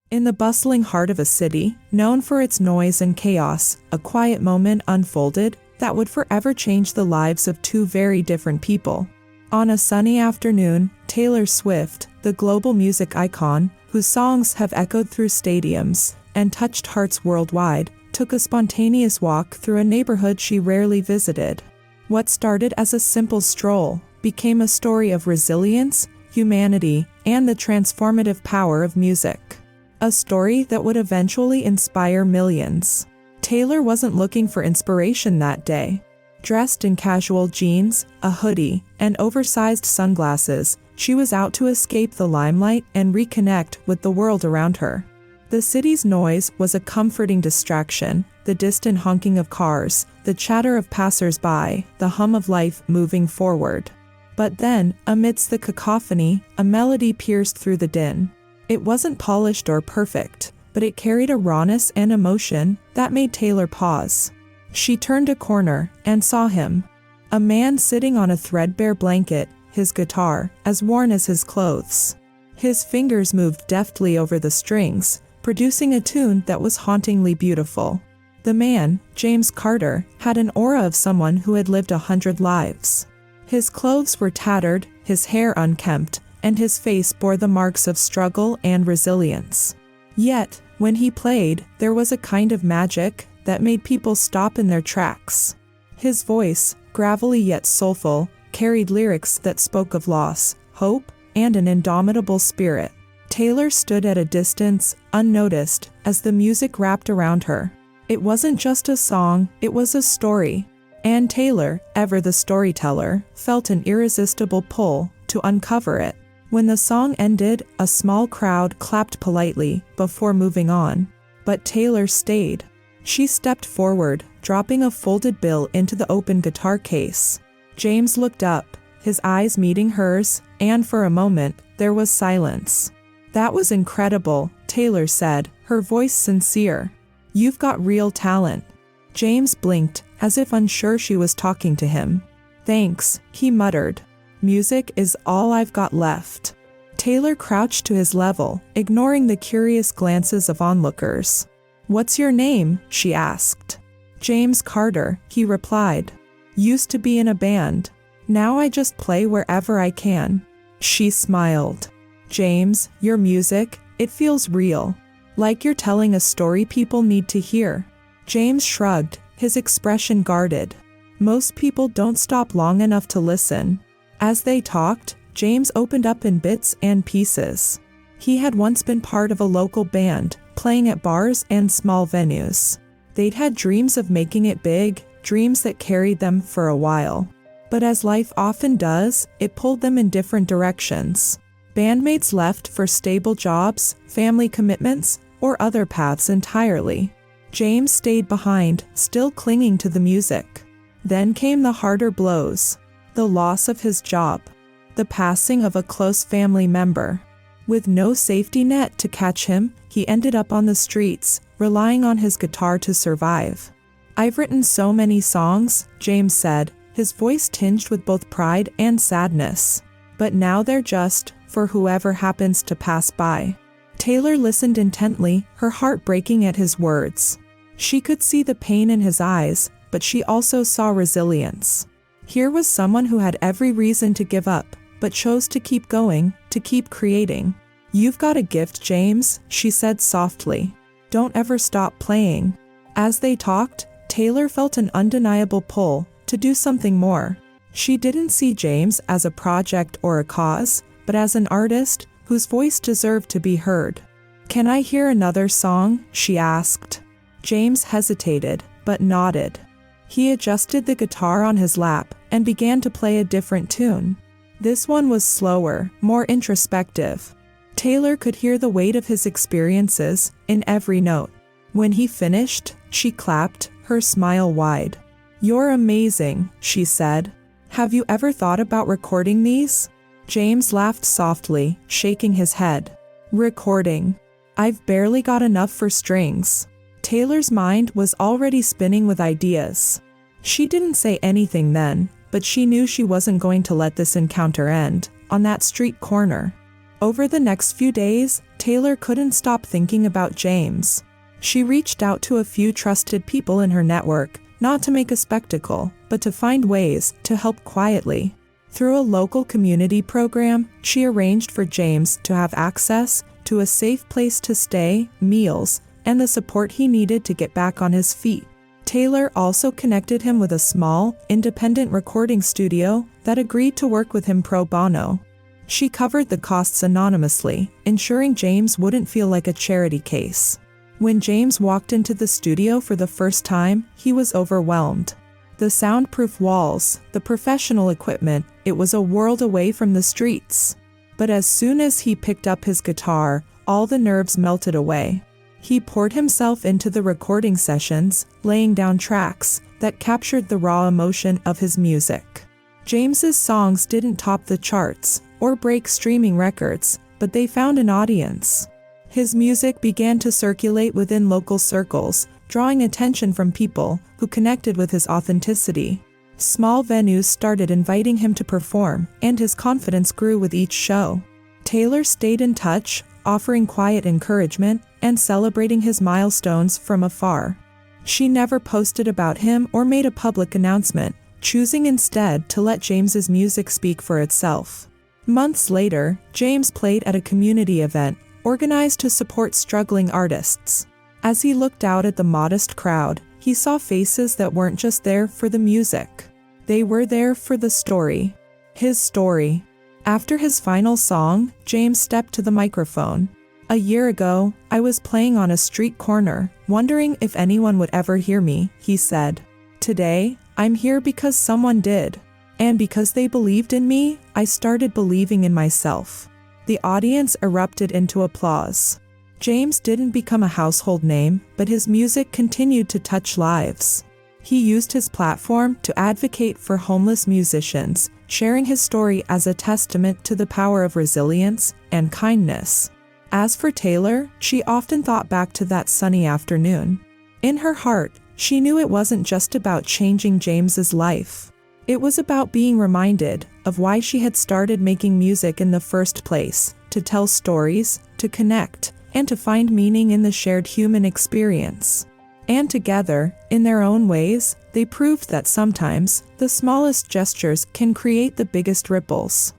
In the bustling heart of a city, known for its noise and chaos, a quiet moment unfolded that would forever change the lives of two very different people. On a sunny afternoon, Taylor Swift, the global music icon, whose songs have echoed through stadiums and touched hearts worldwide, took a spontaneous walk through a neighborhood she rarely visited. What started as a simple stroll became a story of resilience, humanity, and the transformative power of music. A story that would eventually inspire millions. Taylor wasn't looking for inspiration that day. Dressed in casual jeans, a hoodie, and oversized sunglasses, she was out to escape the limelight and reconnect with the world around her. The city's noise was a comforting distraction, the distant honking of cars, the chatter of passers-by, the hum of life moving forward. But then, amidst the cacophony, a melody pierced through the din. It wasn't polished or perfect, but it carried a rawness and emotion that made Taylor pause. She turned a corner and saw him. A man sitting on a threadbare blanket, his guitar as worn as his clothes. His fingers moved deftly over the strings, producing a tune that was hauntingly beautiful. The man, James Carter, had an aura of someone who had lived 100 lives. His clothes were tattered, his hair unkempt, and his face bore the marks of struggle and resilience. Yet, when he played, there was a kind of magic that made people stop in their tracks. His voice, gravelly yet soulful, carried lyrics that spoke of loss, hope, and an indomitable spirit. Taylor stood at a distance, unnoticed, as the music wrapped around her. It wasn't just a song, it was a story. And Taylor, ever the storyteller, felt an irresistible pull to uncover it. When the song ended, a small crowd clapped politely before moving on. But Taylor stayed. She stepped forward, dropping a folded bill into the open guitar case. James looked up, his eyes meeting hers, and for a moment, there was silence. "That was incredible," Taylor said, her voice sincere. "You've got real talent." James blinked, as if unsure she was talking to him. "Thanks," he muttered. "Music is all I've got left." Taylor crouched to his level, ignoring the curious glances of onlookers. "What's your name?" she asked. "James Carter," he replied. "Used to be in a band. Now I just play wherever I can." She smiled. "James, your music, it feels real. Like you're telling a story people need to hear." James shrugged, his expression guarded. Most people don't stop long enough to listen. As they talked, James opened up in bits and pieces. He had once been part of a local band, playing at bars and small venues. They'd had dreams of making it big, dreams that carried them for a while. But as life often does, it pulled them in different directions. Bandmates left for stable jobs, family commitments, or other paths entirely. James stayed behind, still clinging to the music. Then came the harder blows. The loss of his job. The passing of a close family member. With no safety net to catch him, he ended up on the streets, relying on his guitar to survive. "I've written so many songs," James said, his voice tinged with both pride and sadness. "But now they're just for whoever happens to pass by." Taylor listened intently, her heart breaking at his words. She could see the pain in his eyes, but she also saw resilience. Here was someone who had every reason to give up, but chose to keep going, to keep creating. "You've got a gift, James," she said softly. "Don't ever stop playing." As they talked, Taylor felt an undeniable pull to do something more. She didn't see James as a project or a cause, but as an artist whose voice deserved to be heard. "Can I hear another song?" she asked. James hesitated, but nodded. He adjusted the guitar on his lap and began to play a different tune. This one was slower, more introspective. Taylor could hear the weight of his experiences in every note. When he finished, she clapped, her smile wide. "You're amazing," she said. "Have you ever thought about recording these?" James laughed softly, shaking his head. "Recording? I've barely got enough for strings." Taylor's mind was already spinning with ideas. She didn't say anything then, but she knew she wasn't going to let this encounter end on that street corner. Over the next few days, Taylor couldn't stop thinking about James. She reached out to a few trusted people in her network, not to make a spectacle, but to find ways to help quietly. Through a local community program, she arranged for James to have access to a safe place to stay, meals, and the support he needed to get back on his feet. Taylor also connected him with a small, independent recording studio that agreed to work with him pro bono. She covered the costs anonymously, ensuring James wouldn't feel like a charity case. When James walked into the studio for the first time, he was overwhelmed. The soundproof walls, the professional equipment, it was a world away from the streets. But as soon as he picked up his guitar, all the nerves melted away. He poured himself into the recording sessions, laying down tracks that captured the raw emotion of his music. James's songs didn't top the charts or break streaming records, but they found an audience. His music began to circulate within local circles, drawing attention from people who connected with his authenticity. Small venues started inviting him to perform, and his confidence grew with each show. Taylor stayed in touch, offering quiet encouragement and celebrating his milestones from afar. She never posted about him or made a public announcement, choosing instead to let James's music speak for itself. Months later, James played at a community event organized to support struggling artists. As he looked out at the modest crowd, he saw faces that weren't just there for the music. They were there for the story. His story. After his final song, James stepped to the microphone. "A year ago, I was playing on a street corner, wondering if anyone would ever hear me," he said. "Today, I'm here because someone did. And because they believed in me, I started believing in myself." The audience erupted into applause. James didn't become a household name, but his music continued to touch lives. He used his platform to advocate for homeless musicians, sharing his story as a testament to the power of resilience and kindness. As for Taylor, she often thought back to that sunny afternoon. In her heart, she knew it wasn't just about changing James's life. It was about being reminded of why she had started making music in the first place, to tell stories, to connect, and to find meaning in the shared human experience. And together, in their own ways, they proved that sometimes the smallest gestures can create the biggest ripples.